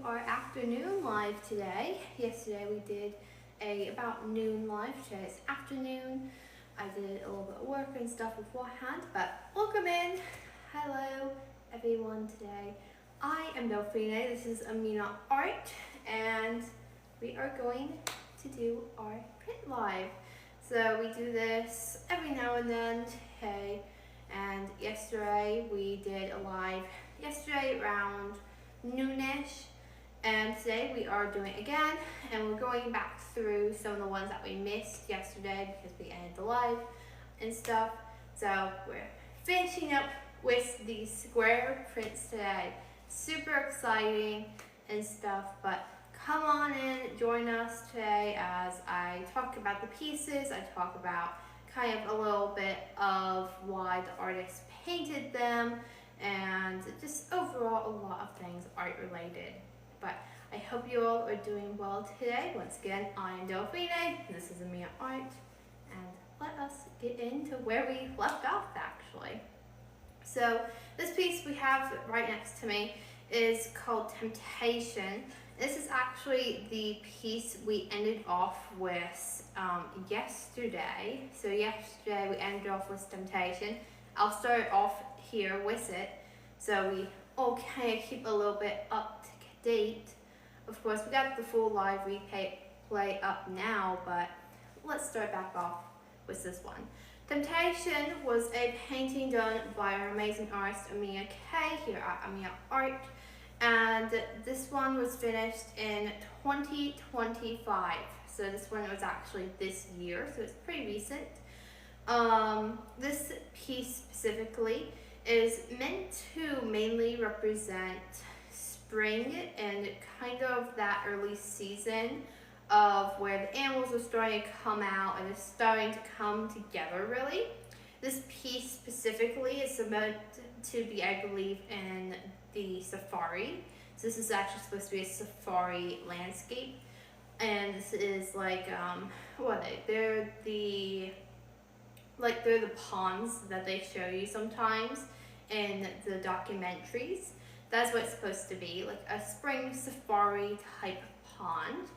our afternoon live today. Yesterday we did about noon live. Today it's afternoon. I did a little bit of work and stuff beforehand, but welcome in. Hello everyone today. I am Delphine. This is Amena Art, and we are going to do our print live. So we do this every now and then. Okay, and yesterday we did a live yesterday around noonish, and today we are doing it again, and we're going back through some of the ones that we missed yesterday because we ended the live and stuff. So we're finishing up with these square prints today. Super exciting and stuff, but come on in, join us today as I talk about the pieces. I talk about kind of a little bit of why the artist painted them, and just overall a lot of things art related. But I hope you all are doing well today. Once again, I am Delphine. This is Amena Art, and let us get into where we left off actually. So this piece we have right next to me is called Temptation. This is actually the piece we ended off with yesterday. So yesterday we ended off with Temptation. I'll start off here with it, so we all kind of keep a little bit up to date. Of course, we got the full live replay up now, but let's start back off with this one. Temptation was a painting done by our amazing artist Amena K here at Amena Art, and this one was finished in 2025. So this one was actually this year, so it's pretty recent. This piece specifically is meant to mainly represent spring and kind of that early season of where the animals are starting to come out and it's starting to come together really. This piece specifically is meant to be, I believe, in the safari. So this is actually supposed to be a safari landscape, and this is like what are they? They're the ponds that they show you sometimes in the documentaries. That's what it's supposed to be, like a spring safari type pond.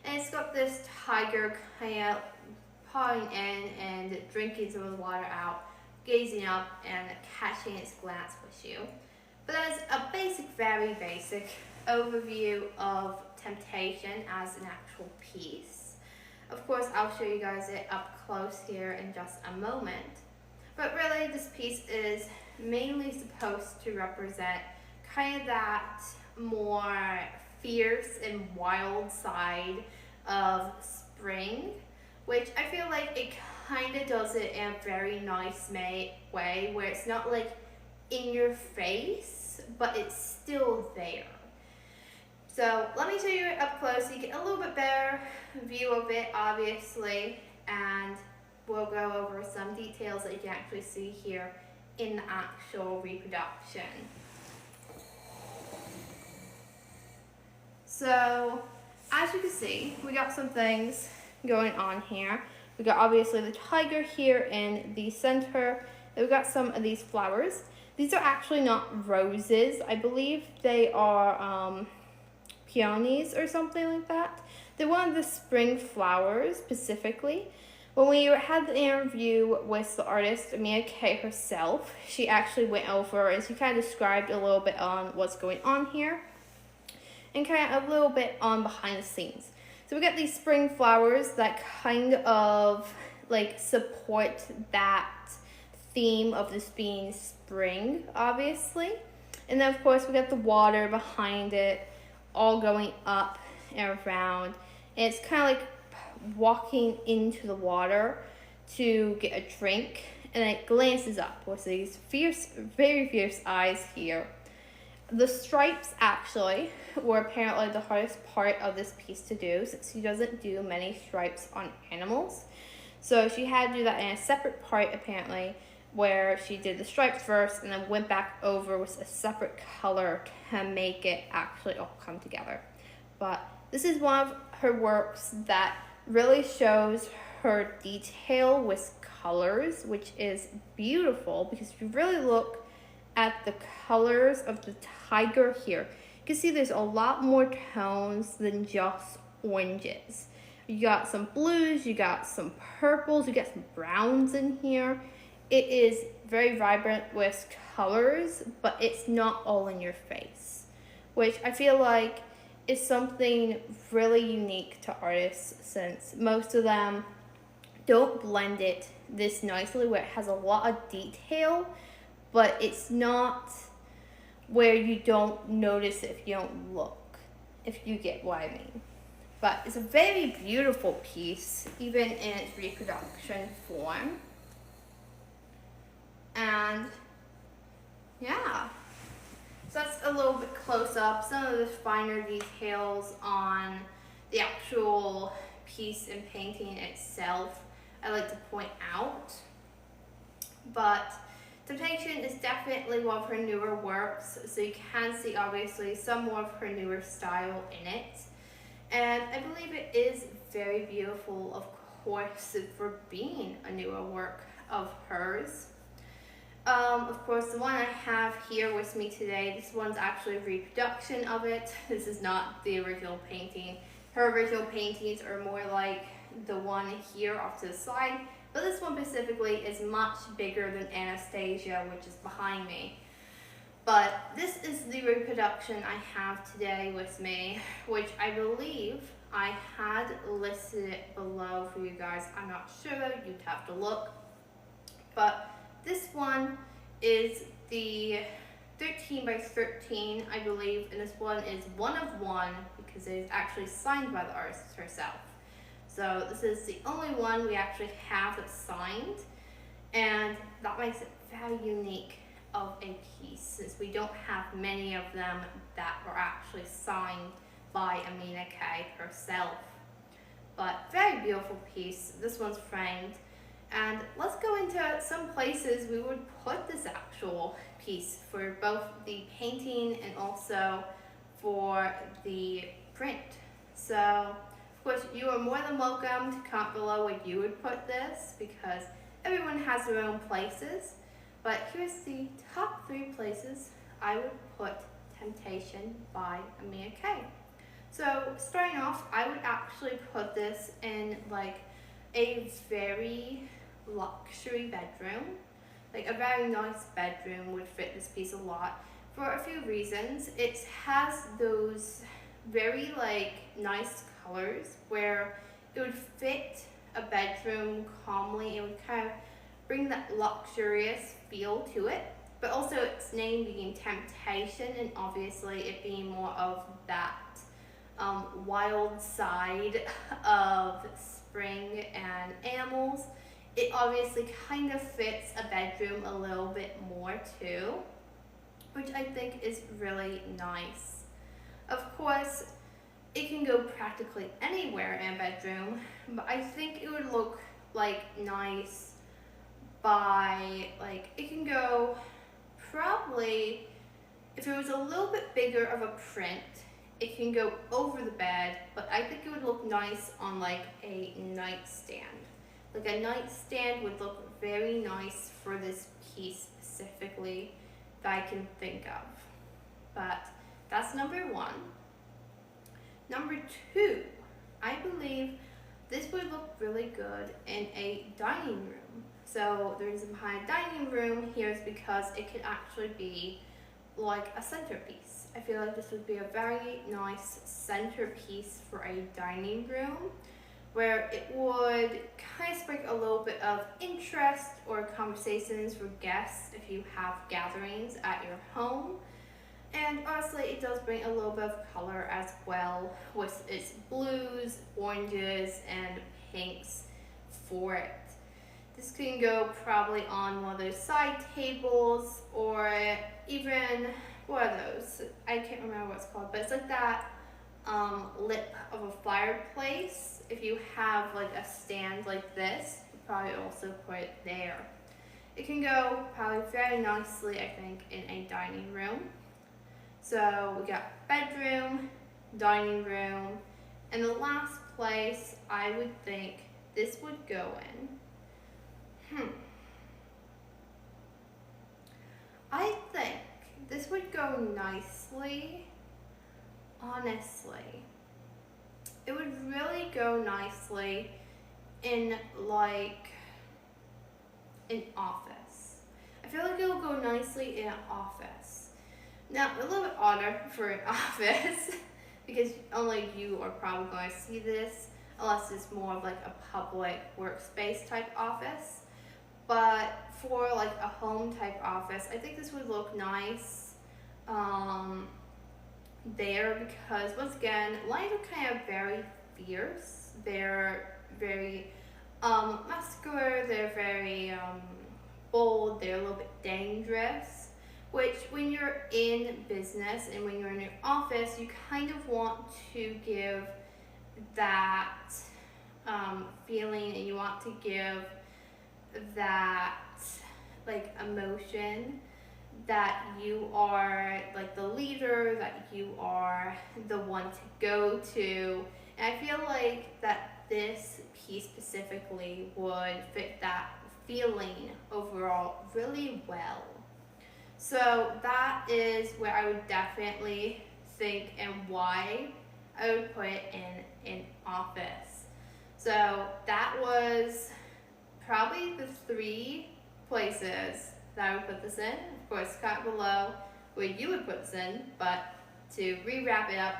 And it's got this tiger kind of pawing in and drinking some of the water out, gazing up and catching its glance with you. But that is a very basic overview of Temptation as an actual piece. Of course, I'll show you guys it up close here in just a moment. But really, this piece is mainly supposed to represent kind of that more fierce and wild side of spring, which I feel like it kind of does it in a very nice way, where it's not like in your face, but it's still there. So let me show you it up close so you get a little bit better view of it, obviously, and we'll go over some details that you can actually see here in the actual reproduction. So as you can see, we got some things going on here. We got obviously the tiger here in the center. We've got some of these flowers. These are actually not roses. I believe they are peonies or something like that. They're one of the spring flowers specifically. When we had the interview with the artist Amena K herself, she actually went over and she kind of described a little bit on what's going on here and kind of a little bit on behind the scenes. So we got these spring flowers that kind of like support that theme of this being spring, obviously. And then of course we got the water behind it all going up and around, and it's kind of like walking into the water to get a drink, and it glances up with these fierce, very fierce eyes here. The stripes actually were apparently the hardest part of this piece to do, since she doesn't do many stripes on animals. So she had to do that in a separate part apparently, where she did the stripes first and then went back over with a separate color to make it actually all come together. But this is one of her works that really shows her detail with colors, which is beautiful, because if you really look at the colors of the tiger here, can see there's a lot more tones than just oranges. You got some blues, you got some purples, you got some browns in here. It is very vibrant with colors, but it's not all in your face, which I feel like is something really unique to artists, since most of them don't blend it this nicely where it has a lot of detail, but it's not where you don't notice it if you don't look, if you get what I mean. But it's a very beautiful piece, even in its reproduction form. And yeah, so that's a little bit close up, some of the finer details on the actual piece and painting itself I like to point out. But Temptation is definitely one of her newer works, so you can see obviously some more of her newer style in it. And I believe it is very beautiful, of course, for being a newer work of hers. Of course, the one I have here with me today, this one's actually a reproduction of it. This is not the original painting. Her original paintings are more like the one here off to the side, but this one specifically is much bigger than Anastasia, which is behind me. But this is the reproduction I have today with me, which I believe I had listed it below for you guys. I'm not sure, you'd have to look. But this one is the 13 by 13, I believe, and this one is one of one because it is actually signed by the artist herself. So this is the only one we actually have that's signed, and that makes it very unique of a piece, since we don't have many of them that were actually signed by Amena herself. But very beautiful piece. This one's framed. And let's go into some places we would put this actual piece for both the painting and also for the print. So, of course, you are more than welcome to comment below where you would put this, because everyone has their own places. But here's the top 3 places I would put Temptation by Amena K. So, starting off, I would actually put this in like a very luxury bedroom. Like a very nice bedroom would fit this piece a lot for a few reasons. It has those very like nice colors where it would fit a bedroom calmly. It would kind of bring that luxurious feel to it, but also its name being Temptation, and obviously it being more of that wild side of spring and animals. It obviously kind of fits a bedroom a little bit more too, which I think is really nice. Of course, it can go practically anywhere in a bedroom, but I think it would look like nice by, like, it can go probably, if it was a little bit bigger of a print, it can go over the bed, but I think it would look nice on like a nightstand. Like a nightstand would look very nice for this piece specifically that I can think of. But that's number 1. Number 2, I believe this would look really good in a dining room. So the reason behind a dining room here is because it could actually be like a centerpiece. I feel like this would be a very nice centerpiece for a dining room, where it would kind of spark a little bit of interest or conversations for guests if you have gatherings at your home. And honestly, it does bring a little bit of color as well with its blues, oranges, and pinks for it. This can go probably on one of those side tables, or even, what are those? I can't remember what it's called, but it's like that lip of a fireplace. If you have like a stand like this, you could probably also put it there. It can go probably very nicely, I think, in a dining room. So we got bedroom, dining room, and the last place I would think this would go in. I think this would go nicely honestly, it would really go nicely in like an office. I feel like it will go nicely in an office. Now, a little bit odder for an office because only you are probably going to see this unless it's more of like a public workspace type office. But for like a home type office, I think this would look nice there because once again, lions are kind of very fierce. They're very muscular. They're very bold. They're a little bit dangerous. Which, when you're in business and when you're in your office, you kind of want to give that feeling, and you want to give that like emotion that you are like the leader, that you are the one to go to. And I feel like that this piece specifically would fit that feeling overall really well. So that is where I would definitely think and why I would put it in an office. So that was probably the 3 places that I would put this in. Of course, comment below where you would put this in, but to re-wrap it up,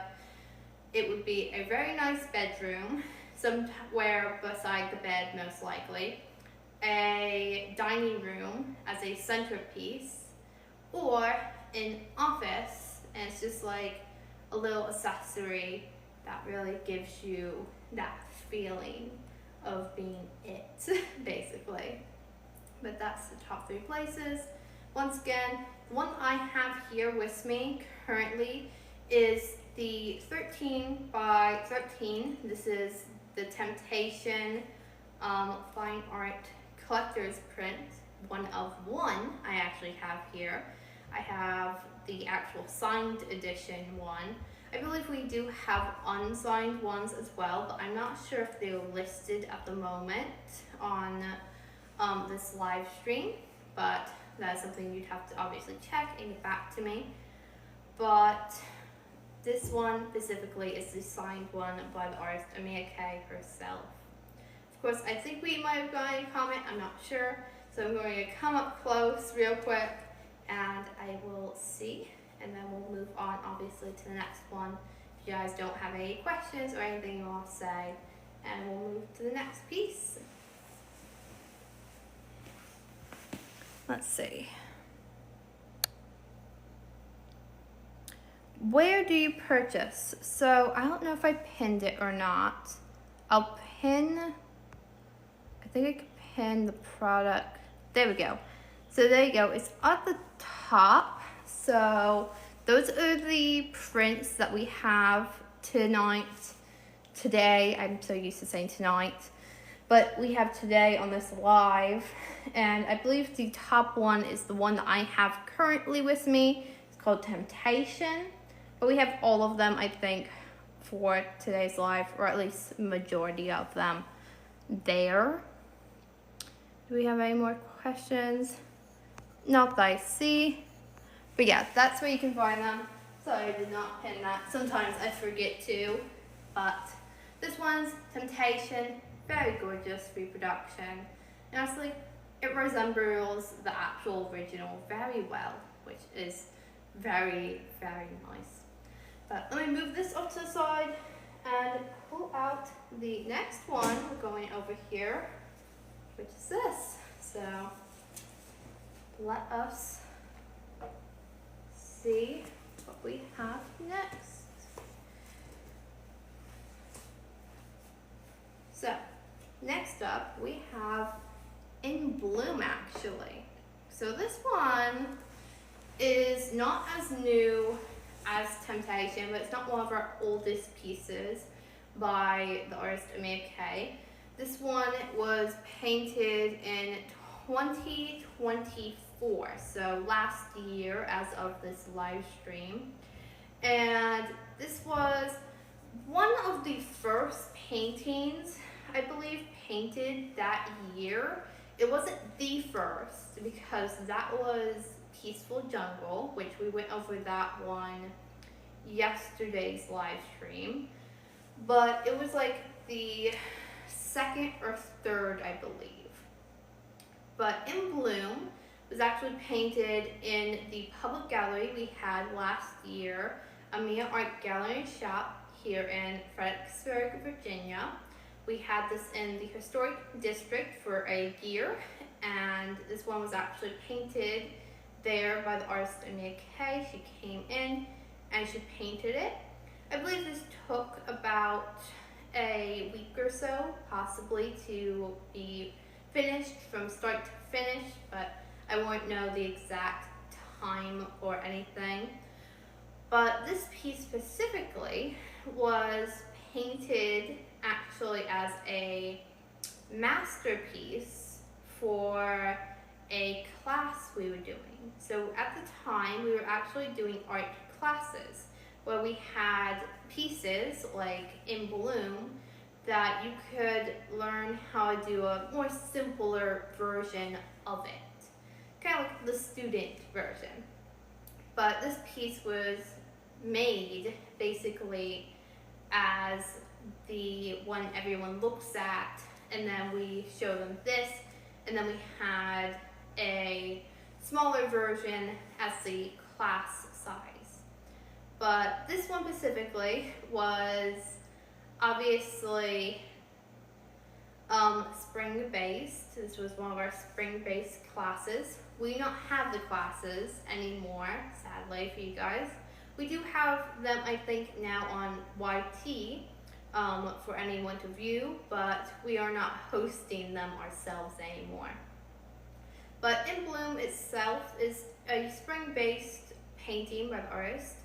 it would be a very nice bedroom, somewhere beside the bed most likely, a dining room as a centerpiece, or an office, and it's just like a little accessory that really gives you that feeling of being it, basically. But that's the top 3 places. Once again, the one I have here with me currently is the 13 by 13. This is the Temptation Fine Art Collector's Print, 1 of 1 I actually have here. I have the actual signed edition one. I believe we do have unsigned ones as well, but I'm not sure if they're listed at the moment on this live stream, but that is something you'd have to obviously check and get back to me. But this one specifically is the signed one by the artist Amena herself. Of course, I think we might have gotten a comment, I'm not sure, so I'm going to come up close real quick and I will see, and then we'll move on obviously to the next one if you guys don't have any questions or anything you want to say, and we'll move to the next piece. Let's see. Where do you purchase? So I don't know if I pinned it or not. I'll pin, I think I could pin the product. There we go. So there you go. It's at the top. So those are the prints that we have today. I'm so used to saying tonight. But we have today on this live, and I believe the top one is the one that I have currently with me. It's called Temptation, but we have all of them, I think, for today's live, or at least majority of them there. Do we have any more questions? Not that I see, but yeah, that's where you can find them. Sorry, I did not pin that. Sometimes I forget to, but this one's Temptation. Very gorgeous reproduction. And honestly, it resembles the actual original very well, which is very, very nice. But let me move this up to the side and pull out the next one. We're going over here, which is this. So let us see what we have next. So next up, we have In Bloom, actually. So this one is not as new as Temptation, but it's not one of our oldest pieces by the artist Amena. This one was painted in 2024, so last year as of this live stream. And this was one of the first paintings, I believe, painted that year. It wasn't the first, because that was Peaceful Jungle, which we went over that one yesterday's live stream, but it was like the second or third, I believe. But In Bloom was actually painted in the public gallery we had last year, Amena Art Gallery and Shop here in Fredericksburg, Virginia. We had this in the historic district for a year, and this one was actually painted there by the artist Amena K. She came in and she painted it. I believe this took about a week or so, possibly, to be finished from start to finish, but I won't know the exact time or anything. But this piece specifically was painted actually as a masterpiece for a class we were doing. So at the time, we were actually doing art classes where we had pieces like In Bloom that you could learn how to do a more simpler version of it, kind of like the student version. But this piece was made basically as the one everyone looks at, and then we show them this, and then we had a smaller version as the class size. But this one specifically was obviously spring-based. This was one of our spring-based classes. We don't have the classes anymore, sadly for you guys. We do have them, I think, now on YT for anyone to view, but we are not hosting them ourselves anymore. But In Bloom itself is a spring-based painting by the artist,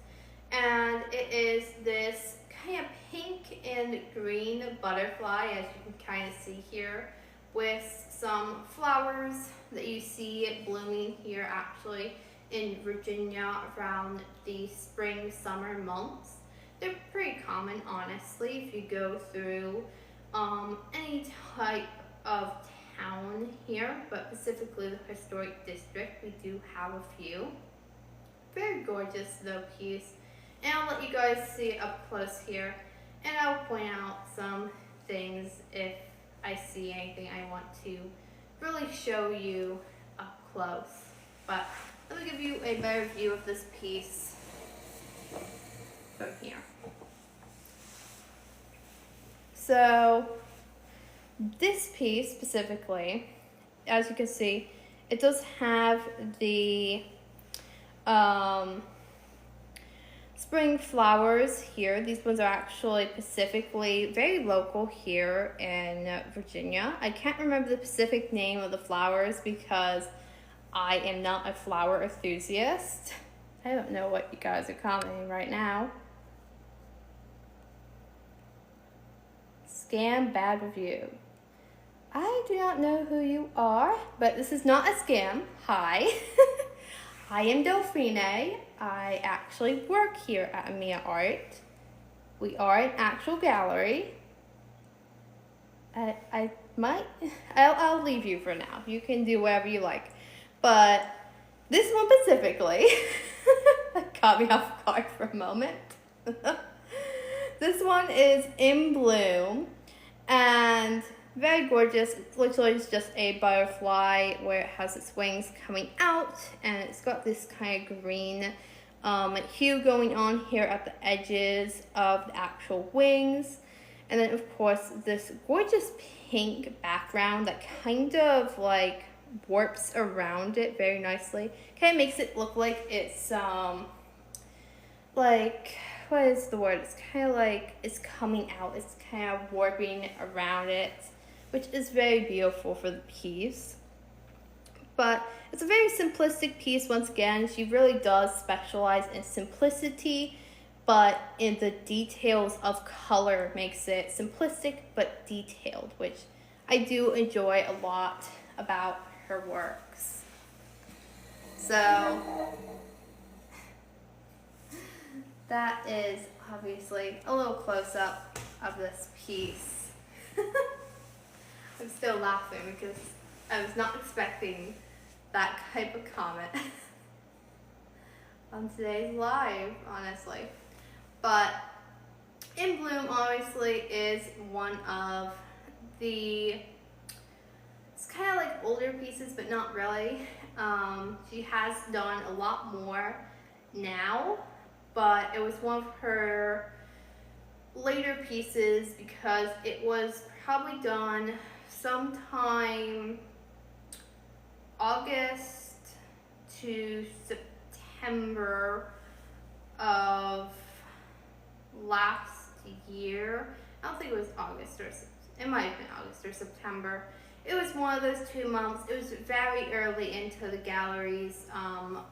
and it is this kind of pink and green butterfly, as you can kind of see here, with some flowers that you see blooming here actually in Virginia around the spring, summer months. They're pretty common, honestly, if you go through any type of town here, but specifically the historic district, we do have a few. Very gorgeous though piece. And I'll let you guys see it up close here, and I'll point out some things if I see anything I want to really show you up close. But let me give you a better view of this piece from here. So this piece specifically, as you can see, it does have the spring flowers here. These ones are actually specifically very local here in Virginia. I can't remember the specific name of the flowers because I am not a flower enthusiast. I don't know what you guys are commenting right now. Scam bad review. I do not know who you are, but this is not a scam. Hi. I am Delphine. I actually work here at Amena Art. We are an actual gallery. I'll leave you for now. You can do whatever you like. But this one specifically caught me off guard for a moment. This one is In Bloom, and very gorgeous. It's literally just a butterfly where it has its wings coming out, and it's got this kind of green hue going on here at the edges of the actual wings. And then of course this gorgeous pink background that kind of like warps around it very nicely. Kind of makes it look like it's like, what is the word? It's kind of like it's coming out. It's kind of warping around it, which is very beautiful for the piece. But it's a very simplistic piece. Once again, she really does specialize in simplicity, but in the details of color makes it simplistic but detailed, which I do enjoy a lot about her works. So that is obviously a little close-up of this piece. I'm still laughing because I was not expecting that type of comment on today's live, honestly. But In Bloom obviously is one of the, it's kind of like older pieces, but not really. She has done a lot more now, but it was one of her later pieces because it was probably done sometime August to September of last year. I don't think it was August, or it might have been August or September. It was one of those 2 months. It was very early into the gallery's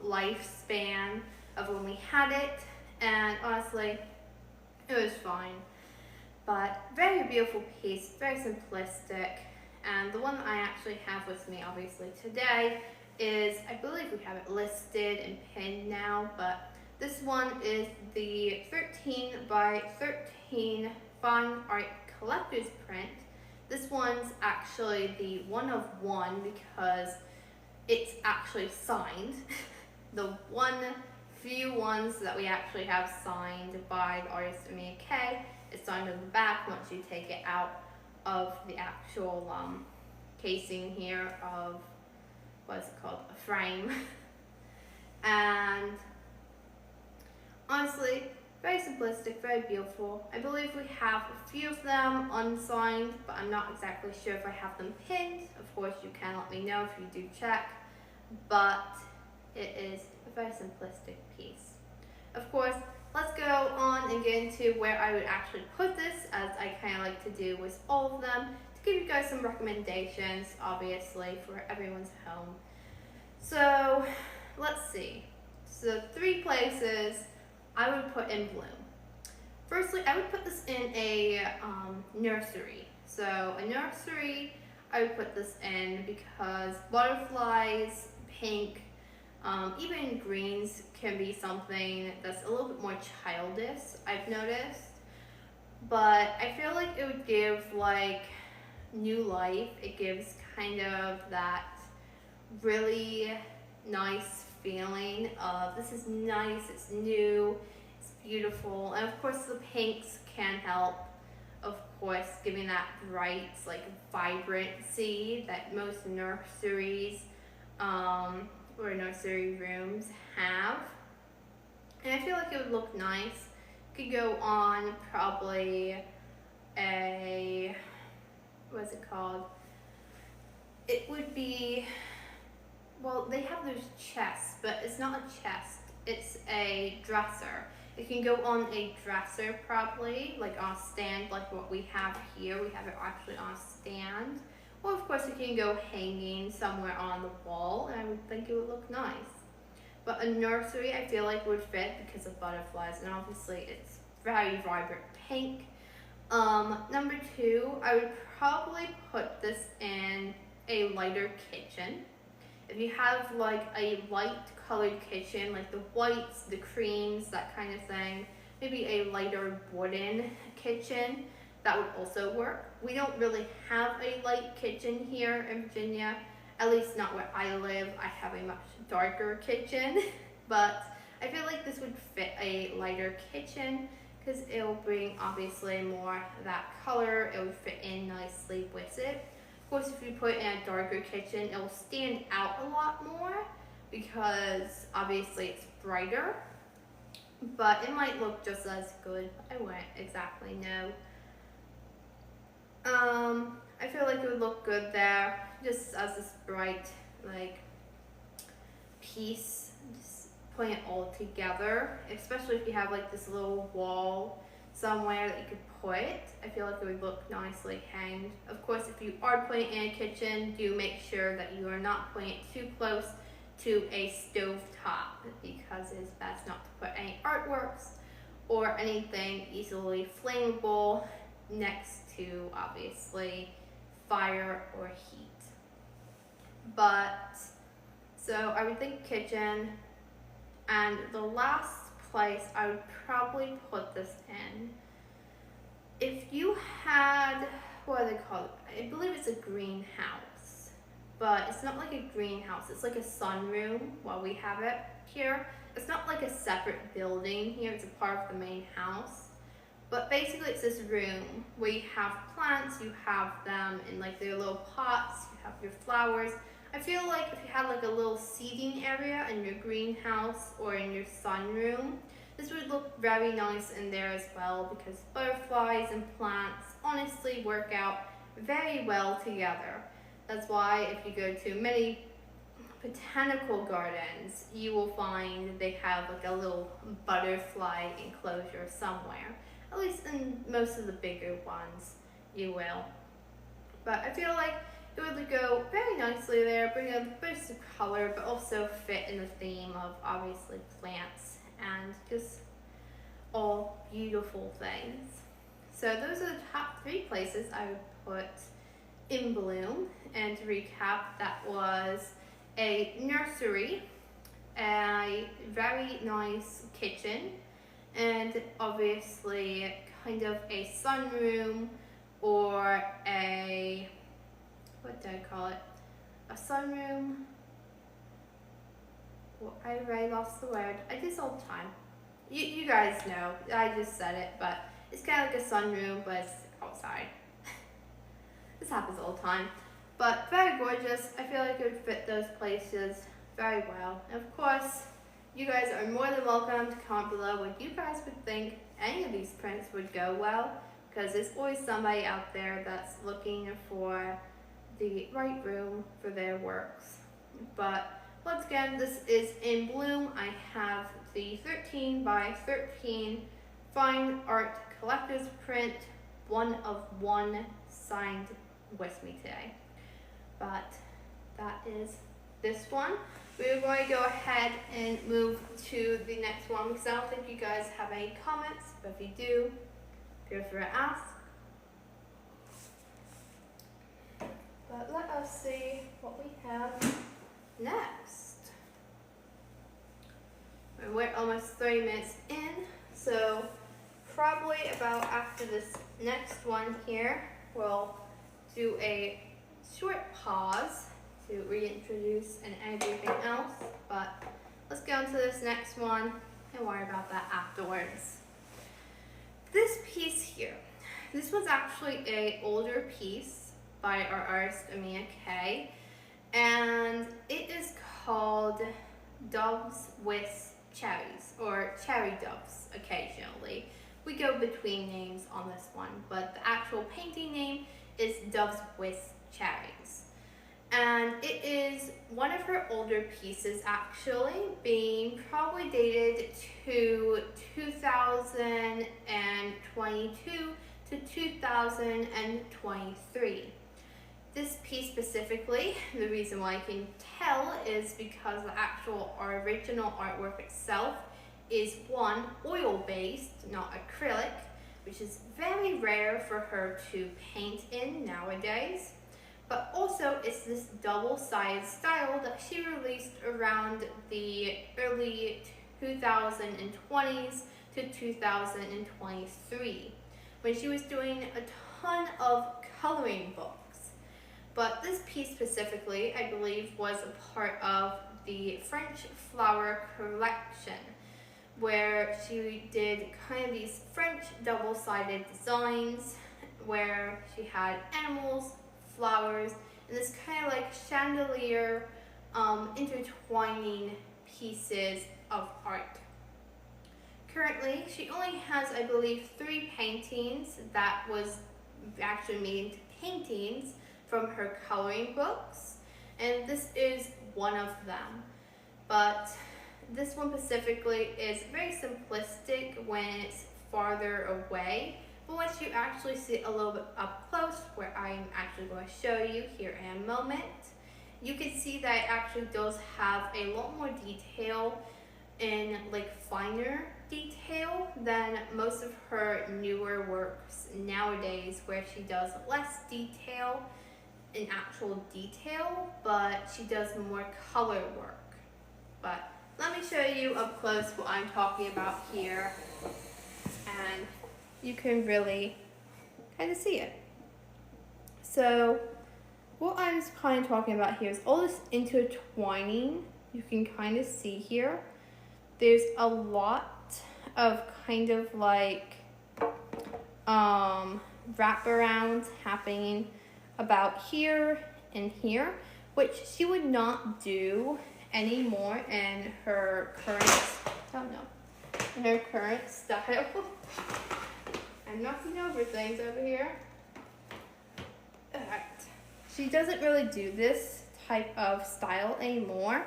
lifespan of when we had it, and honestly, it was fine. But very beautiful piece, very simplistic. And the one I actually have with me obviously today is, I believe we have it listed and pinned now, but this one is the 13 by 13 fine art collector's print. This one's actually the one of one because it's actually signed. The few ones that we actually have signed by the artist Amena is signed on the back once you take it out of the actual casing here of, what is it called, a frame. And honestly, very simplistic, very beautiful. I believe we have a few of them unsigned, but I'm not exactly sure if I have them pinned. Of course, you can let me know if you do check, but it is a very simplistic piece. Of course, let's go on and get into where I would actually put this, as I kind of like to do with all of them, to give you guys some recommendations, obviously, for everyone's home. So, let's see. So, 3 places I would put In Bloom. Firstly, I would put this in a nursery. So a nursery, I would put this in because butterflies, pink, even greens can be something that's a little bit more childish, I've noticed. But I feel like it would give like new life. It gives kind of that really nice feeling of this is nice, it's new, it's beautiful. And of course the pinks can help, of course, giving that bright, like vibrancy that most nurseries or nursery rooms have. And I feel like it would look nice. Could go on probably a, what's it called? It would be, well, they have those chests, but it's not a chest, it's a dresser. It can go on a dresser probably, like on a stand like what we have here. We have it actually on a stand. Or of course it can go hanging somewhere on the wall, and I would think it would look nice. But a nursery I feel like would fit because of butterflies, and obviously it's very vibrant pink. Number 2, I would probably put this in a lighter kitchen. If you have like a light colored kitchen, like the whites, the creams, that kind of thing, maybe a lighter wooden kitchen, that would also work. We don't really have a light kitchen here in Virginia, at least not where I live. I have a much darker kitchen, but I feel like this would fit a lighter kitchen because it will bring obviously more of that color. It would fit in nicely with it. Of course, if you put it in a darker kitchen, it will stand out a lot more because obviously it's brighter, but it might look just as good. I wouldn't exactly know. I feel like it would look good there, just as this bright, like, piece, just putting it all together, especially if you have like this little wall somewhere that you could put it. I feel like it would look nicely hanged. Of course, if you are putting it in a kitchen, do make sure that you are not putting it too close to a stove top, because it is best not to put any artworks or anything easily flammable next to obviously fire or heat. But so I would think kitchen, and the last place I would probably put this in, if you had, what are they called? I believe it's a greenhouse, but it's not like a greenhouse, it's like a sunroom while we have it here. it's not like a separate building here, it's a part of the main house. But basically it's this room where you have plants, you have them in like their little pots, you have your flowers. I feel like if you had like a little seating area in your greenhouse or in your sunroom, this would look very nice in there as well, because butterflies and plants honestly work out very well together. That's why if you go to many botanical gardens, you will find they have like a little butterfly enclosure somewhere. At least in most of the bigger ones, you will. But I feel like it would go very nicely there, bring a burst of color, but also fit in the theme of obviously plants and just all beautiful things. So those are the top 3 places I would put in bloom. And to recap, that was a nursery, a very nice kitchen, and obviously kind of a sunroom or a, what do I call it? A sunroom. Well, I already lost the word. I do this all the time. You guys know, I just said it, but it's kind of like a sunroom, but it's outside. This happens all the time. But very gorgeous. I feel like it would fit those places very well. And of course, you guys are more than welcome to comment below what you guys would think any of these prints would go well, because there's always somebody out there that's looking for the right room for their works. But once again, this is in bloom. I have the 13 by 13 fine art collector's print, 1 of 1, signed with me today. But that is this one. We're going to go ahead and move to the next one, because I don't think you guys have any comments, but if you do, feel free to ask. But let us see what we have next. We're almost 30 minutes in, so probably about after this next one here, we'll do a short pause to reintroduce and everything else, but let's go into this next one and worry about that afterwards. This piece here, this was actually an older piece by our artist Amena, and it is called Doves with Cherries, or Cherry Doves occasionally. We go between names on this one, but the actual painting name is Doves with Cherries. And it is one of her older pieces, actually, being probably dated to 2022 to 2023. This piece specifically, the reason why I can tell is because the actual original artwork itself is one, oil-based, not acrylic, which is very rare for her to paint in nowadays. But also it's this double-sided style that she released around the early 2020s to 2023, when she was doing a ton of coloring books. But this piece specifically, I believe, was a part of the French flower collection, where she did kind of these French double-sided designs where she had animals, flowers, and this kind of like chandelier intertwining pieces of art. Currently, she only has, I believe, 3 paintings that was actually made into paintings from her coloring books, and this is one of them. But this one specifically is very simplistic when it's farther away, but once you actually see it a little bit up close, where I'm actually going to show you here in a moment, you can see that it actually does have a lot more detail, in like finer detail, than most of her newer works nowadays, where she does less detail in actual detail, but she does more color work. But let me show you up close what I'm talking about here, and you can really kind of see it. So what I'm kind of talking about here is all this intertwining you can kind of see here. there's a lot of kind of like wraparounds happening about here and here, which she would not do anymore in her current style. I'm knocking over things over here. Alright. She doesn't really do this type of style anymore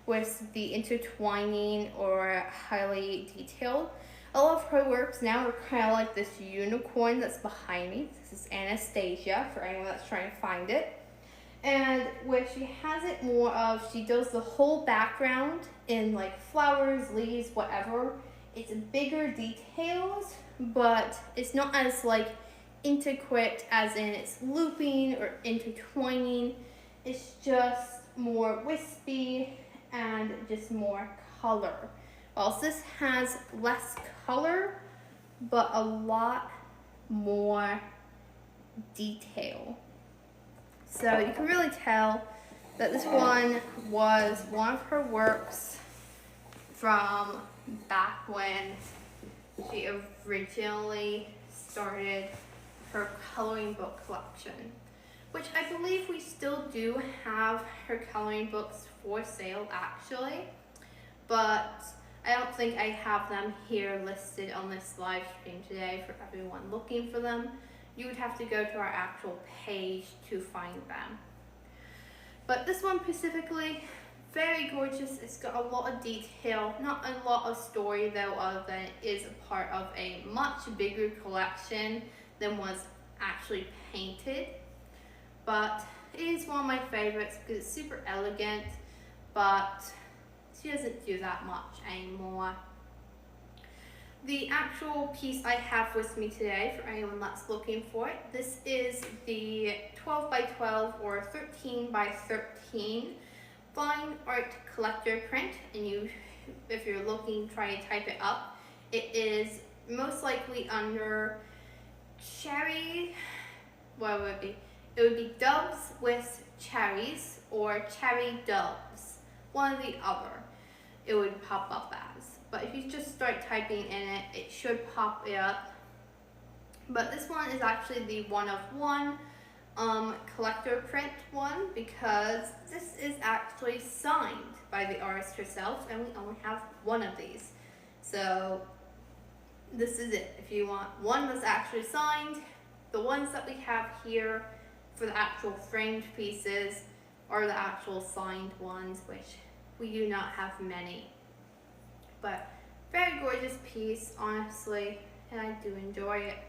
with the intertwining or highly detailed. A lot of her works now are kind of like this unicorn that's behind me. This is Anastasia, for anyone that's trying to find it. And where she has it more of, she does the whole background in like flowers, leaves, whatever. It's bigger details, but it's not as like intricate as in it's looping or intertwining. It's just more wispy and just more color. Whilst this has less color, but a lot more detail. So you can really tell that this one was one of her works from back when she originally started her coloring book collection, which I believe we still do have her coloring books for sale actually, but I don't think I have them here listed on this live stream today for everyone looking for them. You would have to go to our actual page to find them. But this one specifically, very gorgeous. It's got a lot of detail, not a lot of story though, other than it is a part of a much bigger collection than was actually painted. But it is one of my favorites because it's super elegant, but she doesn't do that much anymore. The actual piece I have with me today, for anyone that's looking for it, this is the 12 by 12 or 13 by 13 fine art collector print, and if you're looking, try to type it up. It is most likely under cherry, what would it be? It would be doves with cherries or cherry doves, one or the other it would pop up as. But if you just start typing in it, it should pop it up. But this one is actually the one of one collector print one, because this is actually signed by the artist herself, and we only have one of these. So this is it. If you want one that's actually signed, the ones that we have here for the actual framed pieces are the actual signed ones, which we do not have many. But very gorgeous piece, honestly, and I do enjoy it.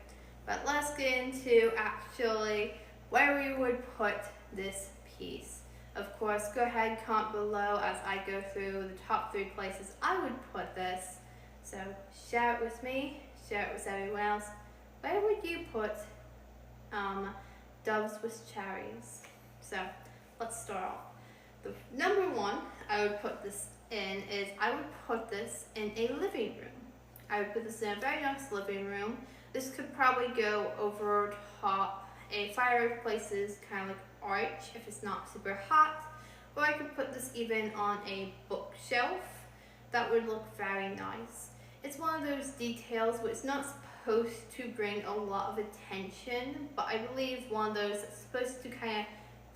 But let's get into actually where we would put this piece. Of course, go ahead and comment below as I go through the top 3 places I would put this. So share it with me, share it with everyone else. Where would you put doves with cherries? So let's start off. The number 1 I would put this in is I would put this in a living room. I would put this in a very nice living room. This could probably go over top a fireplace's kind of like arch if it's not super hot, or I could put this even on a bookshelf. That would look very nice. It's one of those details where it's not supposed to bring a lot of attention, but I believe one of those that's supposed to kind of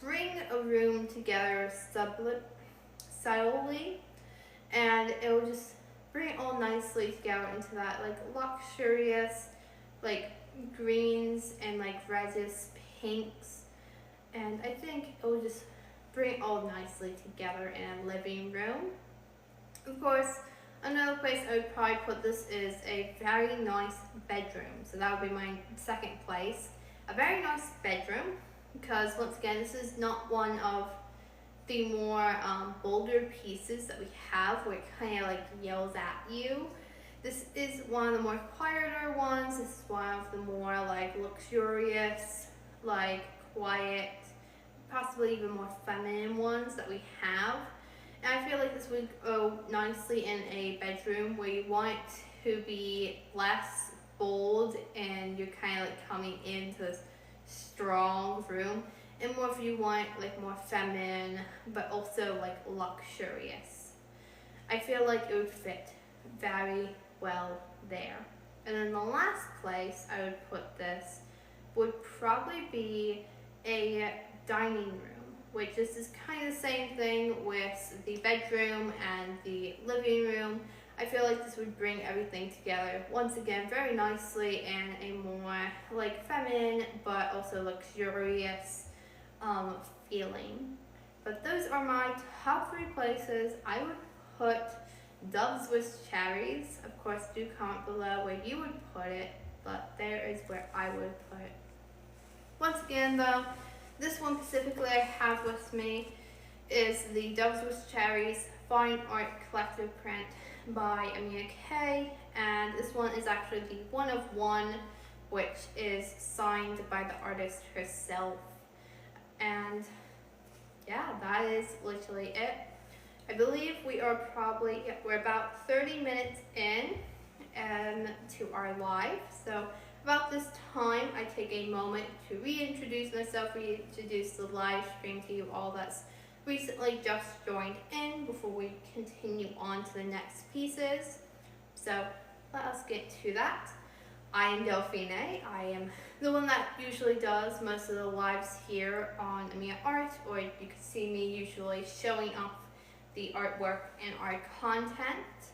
bring a room together subtly, and it will just bring it all nicely together into that like luxurious like greens and like reddish pinks, and I think it will just bring it all nicely together in a living room. Of course, another place I would probably put this is a very nice bedroom. So that would be my second place. A very nice bedroom, because once again, this is not one of the more bolder pieces that we have where it kind of like yells at you. This is one of the more quieter ones. This is one of the more like luxurious, like quiet, possibly even more feminine ones that we have. And I feel like this would go nicely in a bedroom where you want to be less bold and you're kind of like coming into this strong room, and more if you want like more feminine but also like luxurious. I feel like it would fit very well there. And then the last place I would put this would probably be a dining room, which is kind of the same thing with the bedroom and the living room. I feel like this would bring everything together once again very nicely in a more like feminine but also luxurious feeling. But those are my top 3 places I would put doves with cherries. Of course, do comment below where you would put it, but there is where I would put it. Once again though, this one specifically I have with me is the Doves with Cherries Fine Art Collective Print by Amena, and this one is actually the 1 of 1, which is signed by the artist herself. And yeah, that is literally it. I believe we're about 30 minutes in to our live. So about this time, I take a moment to reintroduce myself, reintroduce the live stream to you all that's recently just joined in before we continue on to the next pieces. So let us get to that. I am Delphine. I am the one that usually does most of the lives here on Amena Art, or you can see me usually showing off the artwork and art content.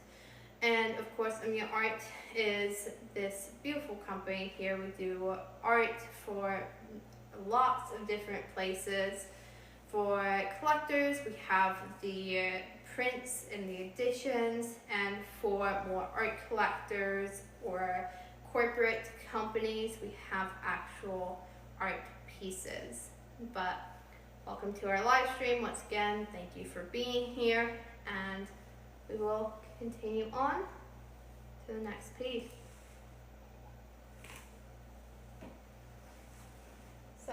And of course, Amena Art is this beautiful company here. We do art for lots of different places. For collectors, we have the prints and the editions, and for more art collectors or corporate companies, we have actual art pieces. But welcome to our live stream once again. Thank you for being here, and we will continue on to the next piece. So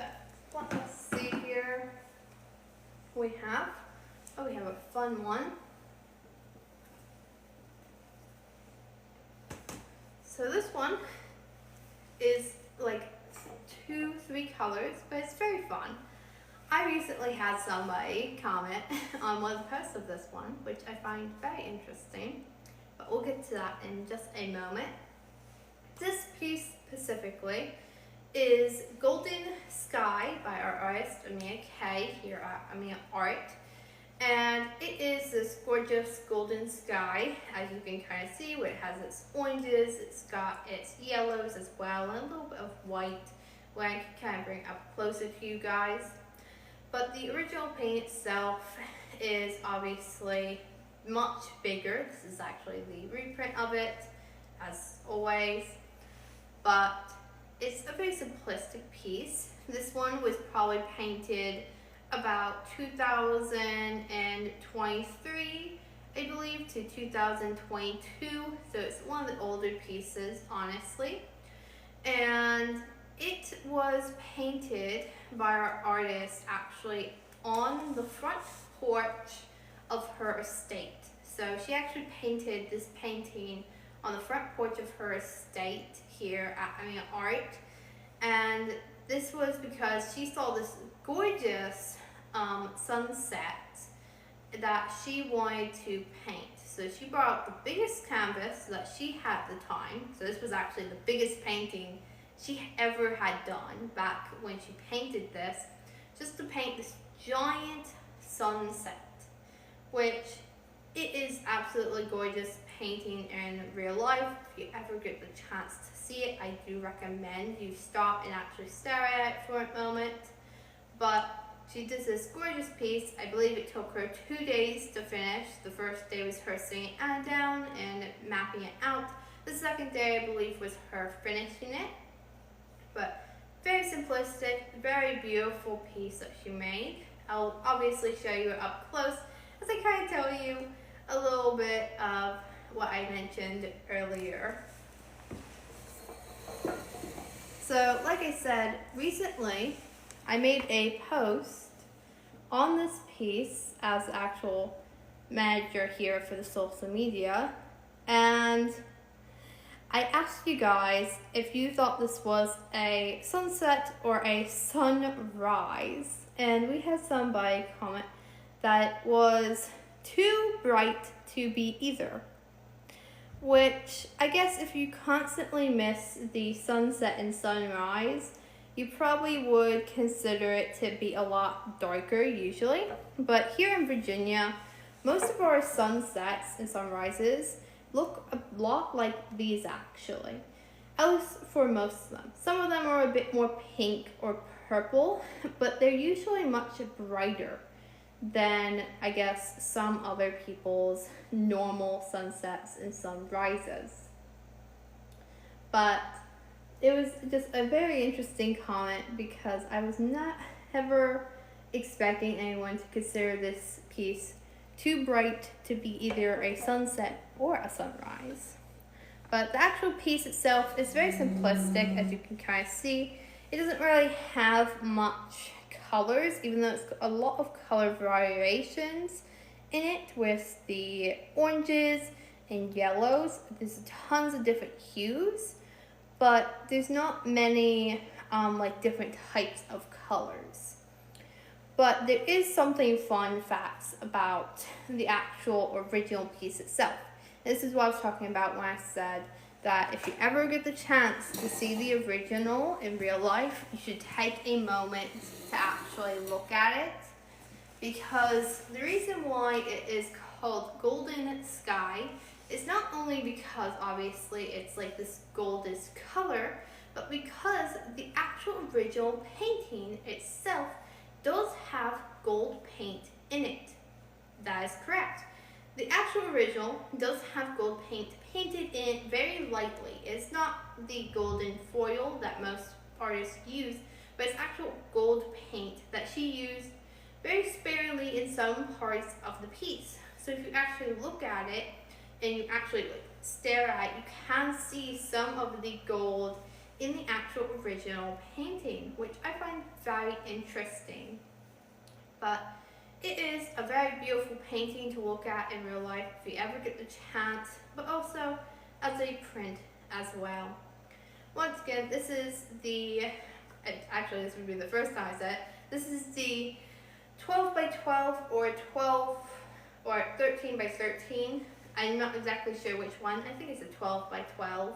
let us see here. We have a fun one. So this one is like 2-3 colors, but it's very fun. I recently had somebody comment on one of the posts of this one, which I find very interesting, but we'll get to that in just a moment. This piece specifically is Golden Sky by our artist Amena here at Amena Art, and it is this gorgeous golden sky, as you can kind of see, where it has its oranges, it's got its yellows as well, and a little bit of white, where I can kind of bring up closer to you guys. But the original paint itself is obviously much bigger. This is actually the reprint of it, as always, but it's a very simplistic piece. This one was probably painted about 2023, I believe, to 2022, so it's one of the older pieces, honestly. And it was painted by our artist actually on the front porch of her estate. So she actually painted this painting on the front porch of her estate here at Amena Art, and this was because she saw this gorgeous sunset that she wanted to paint. So she brought out the biggest canvas that she had at the time. So this was actually the biggest painting she ever had done back when she painted this, just to paint this giant sunset, which it is absolutely gorgeous painting in real life. If you ever get the chance to see it, I do recommend you stop and actually stare at it for a moment. But she did this gorgeous piece. I believe it took her 2 days to finish. The first day was her sitting it down and mapping it out. The second day, I believe, was her finishing it. But very simplistic, very beautiful piece that she made. I'll obviously show you it up close as I kind of tell you a little bit of what I mentioned earlier. So, like I said, recently I made a post on this piece as the actual manager here for the social media, and I asked you guys if you thought this was a sunset or a sunrise, and we had somebody comment that it was too bright to be either, which I guess if you constantly miss the sunset and sunrise, you probably would consider it to be a lot darker usually. But here in Virginia, most of our sunsets and sunrises look a lot like these actually. At least for most of them. Some of them are a bit more pink or purple, but they're usually much brighter than I guess some other people's normal sunsets and sunrises. But it was just a very interesting comment because I was not ever expecting anyone to consider this piece too bright to be either a sunset or a sunrise. But the actual piece itself is very simplistic, as you can kind of see. It doesn't really have much colors, even though it's got a lot of color variations in it with the oranges and yellows. There's tons of different hues, but there's not many like different types of colors. But there is something fun facts about the actual original piece itself. This is what I was talking about when I said that if you ever get the chance to see the original in real life, you should take a moment to actually look at it. Because the reason why it is called Golden Sky is not only because obviously it's like this goldish color, but because the actual original painting itself does have gold paint in it. That is correct. The actual original does have gold paint painted in it very lightly. It's not the golden foil that most artists use, but it's actual gold paint that she used very sparingly in some parts of the piece. So if you actually look at it and you actually stare at it, you can see some of the gold in the actual original painting, which I find very interesting. But it is a very beautiful painting to look at in real life if you ever get the chance, but also as a print as well. Once again, this is the, actually this would be the first time I said it, this is the 12 by 12 or 12 or 13 by 13. I'm not exactly sure which one. I think it's a 12 by 12,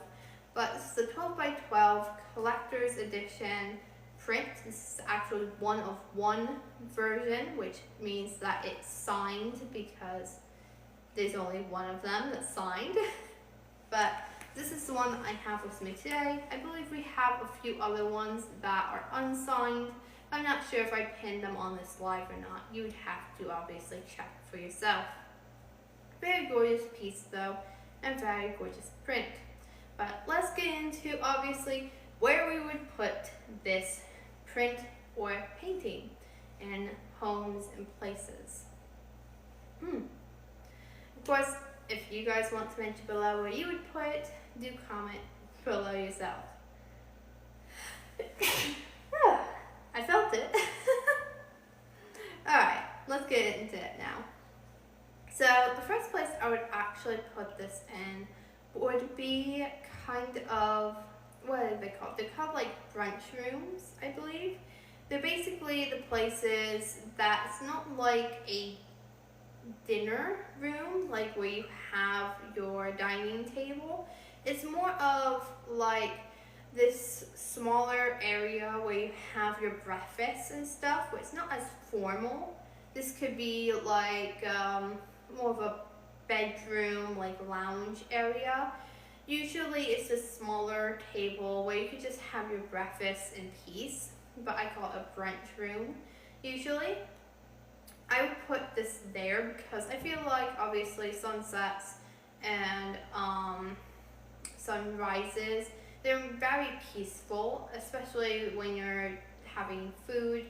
but this is the 12 by 12 collector's edition print. This is actually one of one version, which means that it's signed because there's only one of them that's signed. But this is the one that I have with me today. I believe we have a few other ones that are unsigned. I'm not sure if I pinned them on this live or not. You would have to obviously check for yourself. Very gorgeous piece though, and very gorgeous print. But let's get into obviously where we would put this print or painting in homes and places. Of course, if you guys want to mention below where you would put it, do comment below yourself. I felt it. Alright, let's get into it now. So the first place I would actually put this in would be kind of, what are they called? They're called like brunch rooms, I believe. They're basically the places that it's not like a dinner room, like where you have your dining table. It's more of like this smaller area where you have your breakfast and stuff, where it's not as formal. This could be like more of a bedroom, like lounge area. Usually it's a smaller table where you could just have your breakfast in peace, but I call it a brunch room usually. I would put this there because I feel like obviously sunsets and sunrises, they're very peaceful, especially when you're having food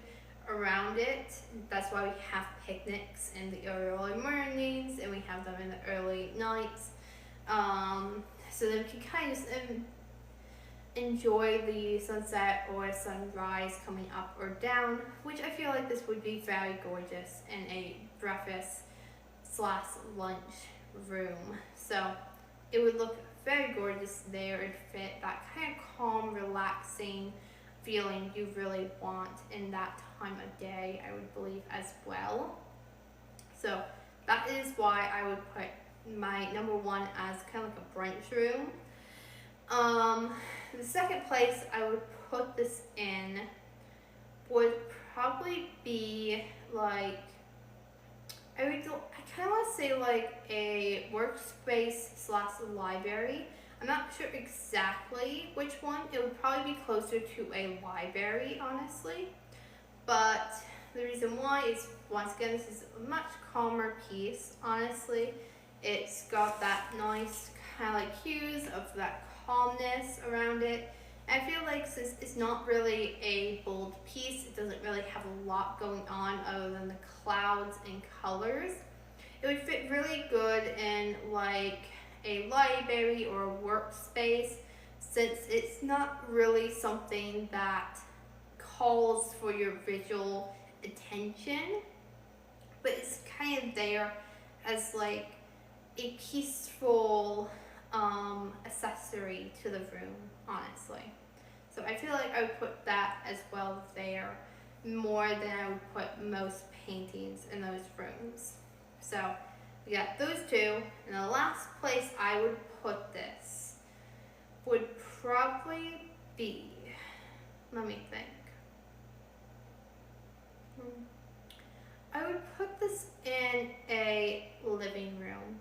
around it. That's why we have picnics in the early mornings and we have them in the early nights. So then we can kind of enjoy the sunset or sunrise coming up or down, which I feel like this would be very gorgeous in a breakfast / lunch room. So it would look very gorgeous there. It'd fit that kind of calm, relaxing feeling you really want in that time of day, I would believe as well. So that is why I would put my number one as kind of like a brunch room. The second place I would put this in would probably be like, I kind of want to say like a workspace slash library. I'm not sure exactly which one. It would probably be closer to a library, honestly. But the reason why is, once again, this is a much calmer piece, honestly. It's got that nice kind of like hues of that calmness around it. I feel like since it's not really a bold piece, it doesn't really have a lot going on other than the clouds and colors. It would fit really good in like a library or a workspace, since it's not really something that calls for your visual attention, but it's kind of there as like a peaceful accessory to the room, honestly. So I feel like I would put that as well there, more than I would put most paintings in those rooms. So we got those two, and the last place I would put this would probably be, let me think. I would put this in a living room.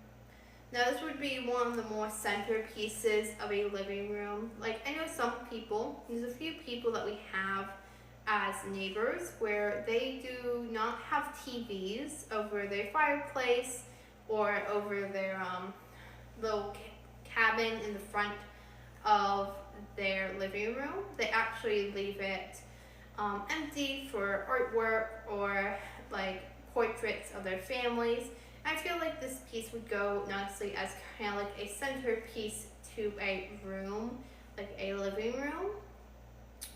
Now this would be one of the more centerpieces of a living room. Like, I know some people, there's a few people that we have as neighbors where they do not have TVs over their fireplace or over their little cabin in the front of their living room. They actually leave it empty for artwork or like portraits of their families. I feel like this piece would go nicely as kind of like a centerpiece to a room, like a living room.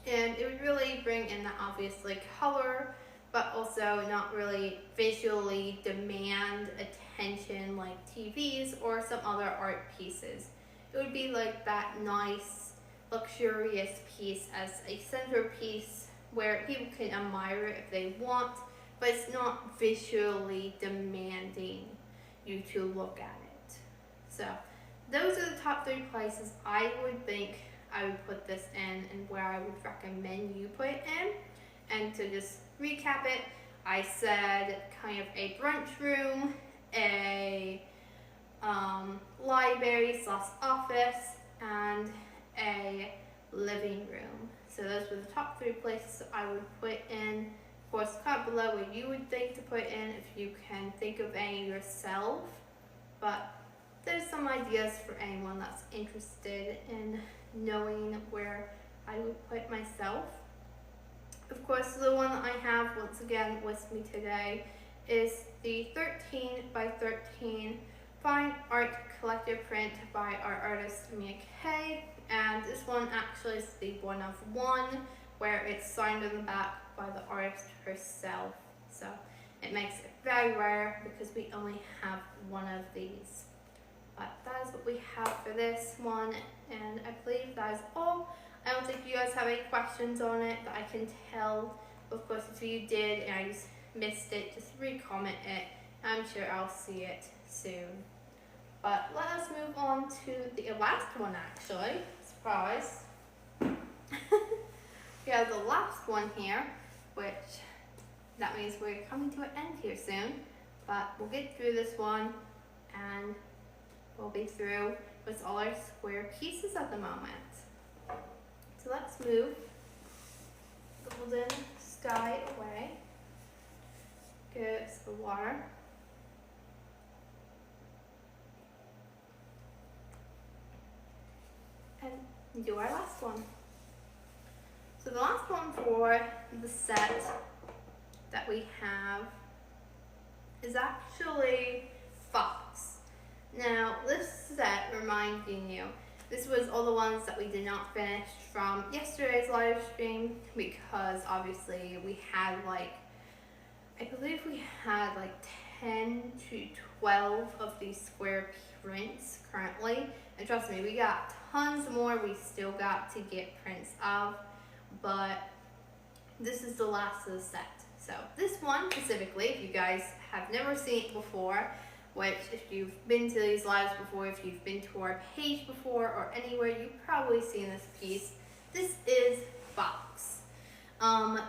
And it would really bring in the obvious like color, but also not really visually demand attention like TVs or some other art pieces. It would be like that nice, luxurious piece as a centerpiece where people can admire it if they want, but it's not visually demanding you to look at it. So those are the top 3 places I would think I would put this in, and where I would recommend you put it in. And to just recap it, I said kind of a brunch room, a library slash office, and a living room. So those were the top 3 places I would put in. Of course, comment below what you would think to put in, if you can think of any yourself. But there's some ideas for anyone that's interested in knowing where I would put myself. Of course, the one that I have once again with me today is the 13 by 13 fine art collective print by our artist Amena. And this one actually is the one of one, where it's signed on the back by the artist herself. So it makes it very rare because we only have one of these. But that is what we have for this one, and I believe that is all. I don't think you guys have any questions on it that I can tell. Of course, if you did and I just missed it, just re-comment it. I'm sure I'll see it soon. But let us move on to the last one, actually. Surprise. We have the last one here, which that means we're coming to an end here soon. But we'll get through this one, and we'll be through with all our square pieces at the moment. So let's move the golden sky away. Goes the water. And do our last one. So the last one for the set that we have is actually Fox. Now this set, reminding you, this was all the ones that we did not finish from yesterday's live stream, because obviously we had like, I believe we had like 10 to 12 of these square prints currently. And trust me, we got tons more we still got to get prints of, but this is the last of the set. So this one specifically, if you guys have never seen it before, which if you've been to these lives before, if you've been to our page before or anywhere, you've probably seen this piece. This is Fox.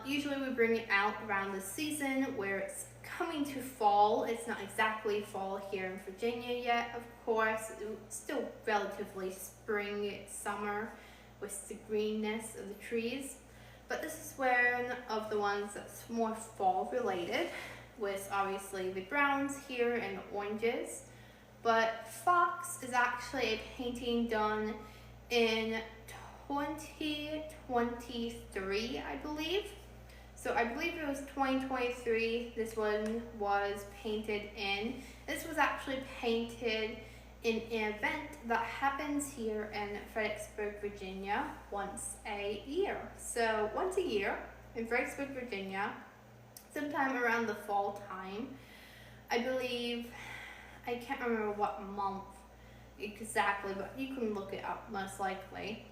Usually we bring it out around the season where it's coming to fall. It's not exactly fall here in Virginia yet, of course. It's still relatively spring, summer with the greenness of the trees. But this is one of the ones that's more fall related, with obviously the browns here and the oranges. But Fox is actually a painting done in 2023, I believe. So I believe it was 2023 this one was painted in. This was actually painted in an event that happens here in Fredericksburg, Virginia once a year. So once a year in Fredericksburg, Virginia, sometime around the fall time, I believe, I can't remember what month exactly, but you can look it up most likely.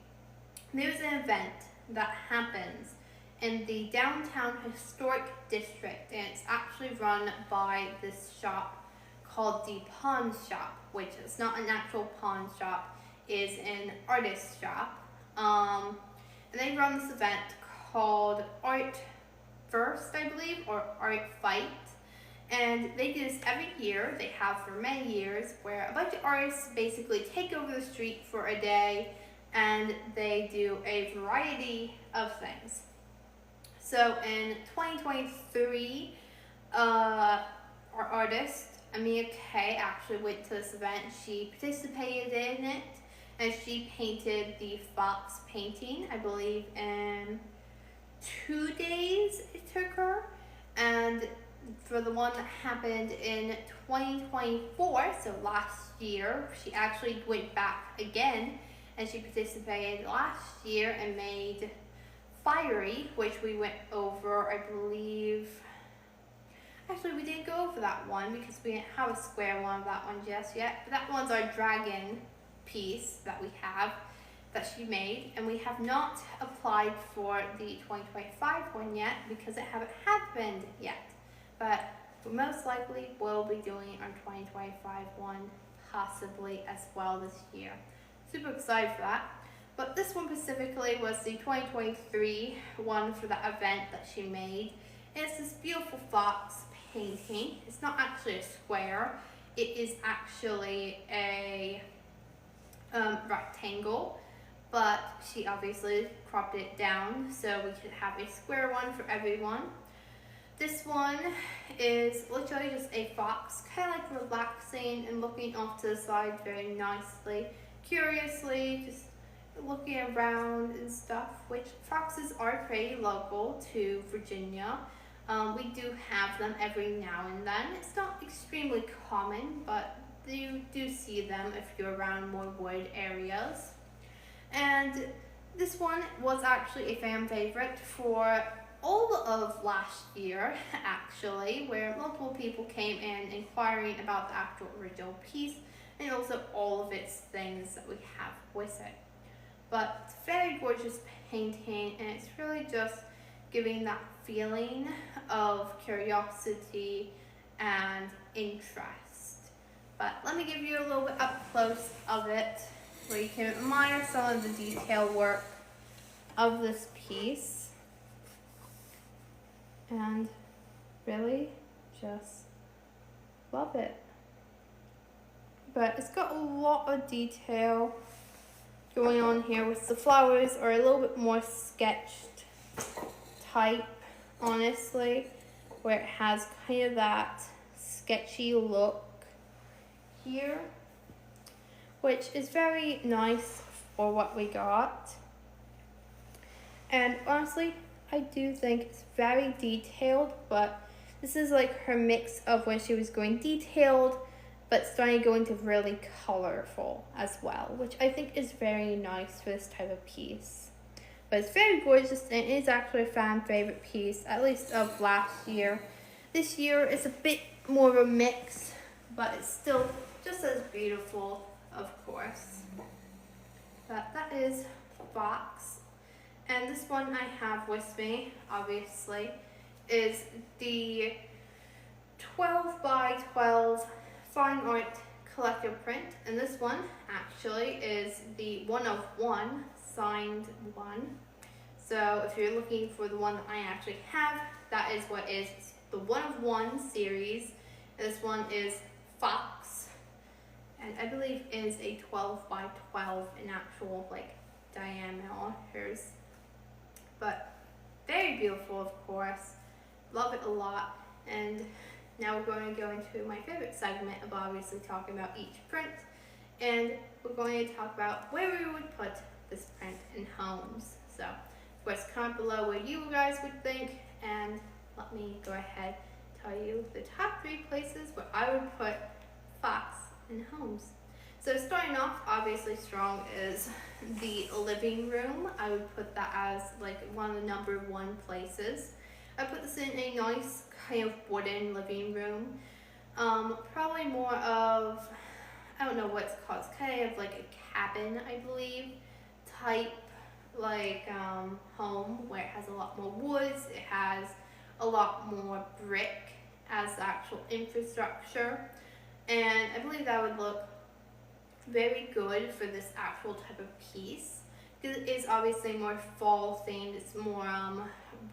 There's an event that happens in the downtown historic district, and it's actually run by this shop called the Pawn Shop, which is not an actual pawn shop, is an artist shop. And they run this event called Art First, I believe, or Art Fight. And they do this every year. They have for many years, where a bunch of artists basically take over the street for a day and they do a variety of things. So in 2023, our artist, Amena actually went to this event. She participated in it and she painted the Fox painting, I believe in 2 days it took her. And for the one that happened in 2024, so last year, she actually went back again and she participated last year and made Fiery, which we went over, I believe. Actually, we didn't go over that one because we didn't have a square one of that one just yet. But that one's our dragon piece that we have that she made. And we have not applied for the 2025 one yet because it haven't happened yet. But we most likely will be doing our 2025 one possibly as well this year. Super excited for that. But this one specifically was the 2023 one for that event that she made. And it's this beautiful fox painting. It's not actually a square. It is actually a rectangle. But she obviously cropped it down so we could have a square one for everyone. This one is literally just a fox, kind of like relaxing and looking off to the side very nicely, curiously, just looking around and stuff, which foxes are pretty local to Virginia. We do have them every now and then. It's not extremely common, but you do see them if you're around more wood areas. And this one was actually a fan favorite for all of last year, actually, where multiple people came in inquiring about the actual original piece and also all of its things that we have with it. But it's a very gorgeous painting, and it's really just giving that feeling of curiosity and interest. But let me give you a little bit up close of it, where you can admire some of the detail work of this piece. And really just love it. But it's got a lot of detail going on here, with the flowers are a little bit more sketched type, honestly, where it has kind of that sketchy look here, which is very nice for what we got. And honestly, I do think it's very detailed, but this is like her mix of when she was going detailed but starting to go into really colorful as well, which I think is very nice for this type of piece. But it's very gorgeous, and it is actually a fan favorite piece, at least of last year. This year is a bit more of a mix, but it's still just as beautiful, of course. But that is Fox. And this one I have with me, obviously, is the 12 by 12 fine art collective print, and this one actually is the 1 of 1 signed one. So if you're looking for the one that I actually have, that is what is the 1 of 1 series. This one is Fox, and I believe is a 12 by 12 in actual like diameters, but very beautiful, of course. Love it a lot. And now we're going to go into my favorite segment of obviously talking about each print, and we're going to talk about where we would put this print in homes. So of course, comment below what you guys would think, and let me go ahead and tell you the top 3 places where I would put Fox in homes. So starting off, obviously strong, is the living room. I would put that as like one of the number 1 places. I put this in a nice kind of wooden living room. Probably more of, I don't know what it's called, it's kind of like a cabin, I believe, type like home, where it has a lot more woods, it has a lot more brick as the actual infrastructure, and I believe that would look very good for this actual type of piece, because it is obviously more fall themed. It's more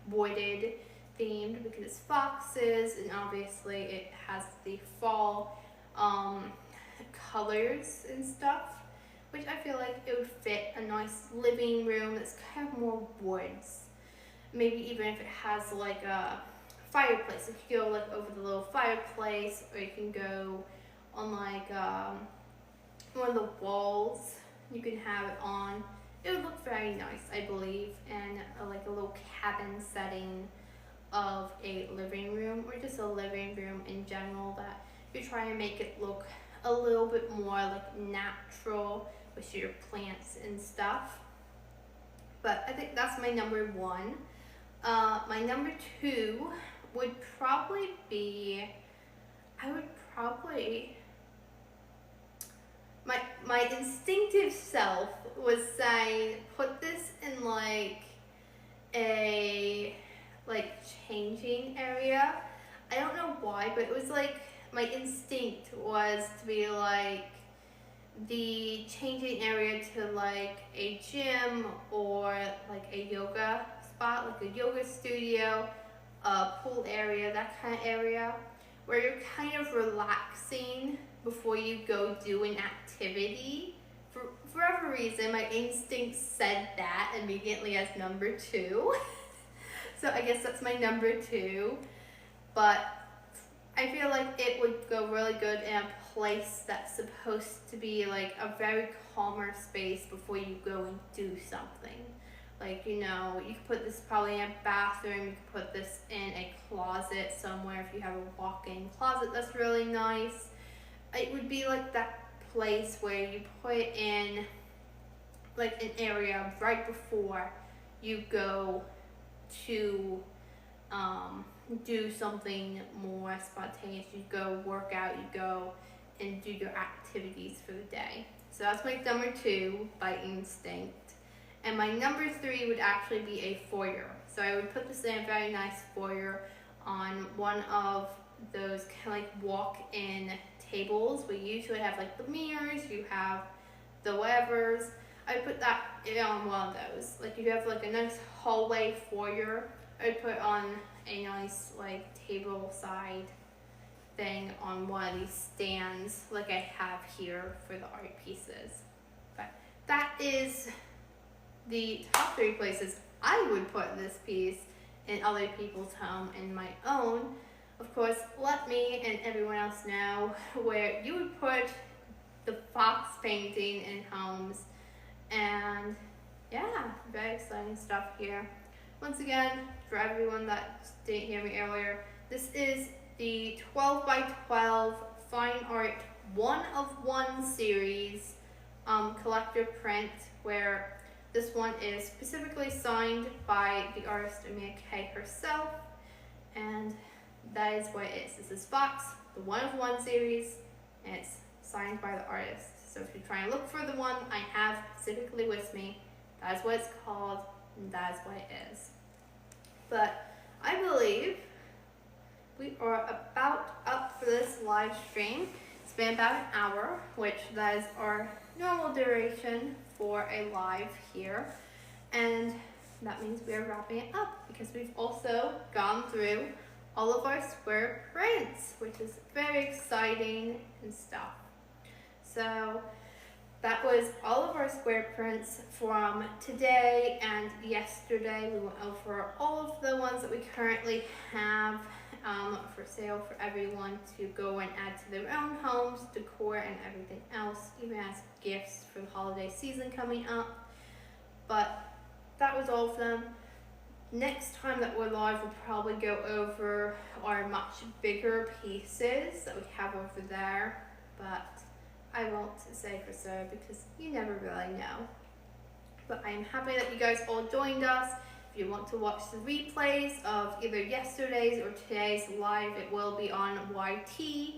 wooded themed because it's foxes, and obviously it has the fall colors and stuff, which I feel like it would fit a nice living room that's kind of more woods. Maybe even if it has like a fireplace, you could go like over the little fireplace, or you can go on like one of the walls. You can have it on. It would look very nice, I believe, and like a little cabin setting of a living room, or just a living room in general, that you're trying to make it look a little bit more like natural with your plants and stuff. But I think that's my number 1. My number 2 would probably be, my instinctive self was saying put this in like a changing area. I don't know why, but it was like my instinct was to be like the changing area to like a gym, or like a yoga spot, like a yoga studio, a pool area, that kind of area, where you're kind of relaxing before you go do an activity. For whatever reason, my instinct said that immediately as number 2. So I guess that's my number 2. But I feel like it would go really good in a place that's supposed to be like a very calmer space before you go and do something. Like, you know, you could put this probably in a bathroom, you could put this in a closet somewhere if you have a walk-in closet that's really nice. It would be like that place where you put in like an area right before you go to do something more spontaneous. You go work out, you go and do your activities for the day. So that's my number 2 by instinct. And my number 3 would actually be a foyer. So I would put this in a very nice foyer on one of those kind of like walk-in tables. We usually have like the mirrors, you have the whatevers. I would put that on one of those. Like if you have like a nice hallway foyer, I would put on a nice like table side thing on one of these stands like I have here for the art pieces. But that is the top 3 places I would put this piece in other people's home and my own. Of course, let me and everyone else know where you would put the fox painting in homes. And yeah, very exciting stuff here. Once again, for everyone that didn't hear me earlier, this is the 12 by 12 fine art 1 of 1 series collector print, where this one is specifically signed by the artist Amena herself, and that is what it is. This is Fox, the 1 of 1 series, and it's signed by the artist. So if you're trying to look for the one I have specifically with me, that is what it's called, and that is what it is. But I believe we are about up for this live stream. It's been about an hour, which that is our normal duration for a live here. And that means we are wrapping it up because we've also gone through all of our square prints, which is very exciting and stuff. So that was all of our square prints from today and yesterday. We went over all of the ones that we currently have for sale for everyone to go and add to their own homes, decor and everything else, even as gifts for the holiday season coming up. But that was all of them. Next time that we're live, we'll probably go over our much bigger pieces that we have over there, but I won't say for sure because you never really know. But I am happy that you guys all joined us. If you want to watch the replays of either yesterday's or today's live, it will be on YT.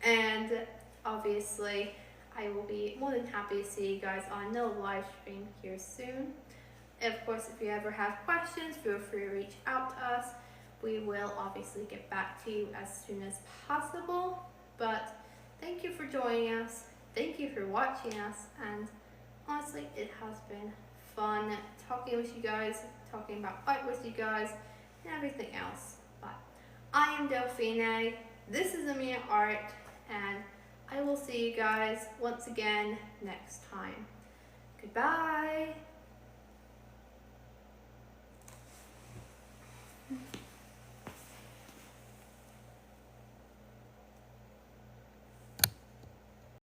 And obviously, I will be more than happy to see you guys on the live stream here soon. And of course, if you ever have questions, feel free to reach out to us. We will obviously get back to you as soon as possible. But thank you for joining us. Thank you for watching us. And honestly, it has been fun talking with you guys, talking about art with you guys, and everything else. But I am Delphine. This is Amena Art, and I will see you guys once again next time. Goodbye.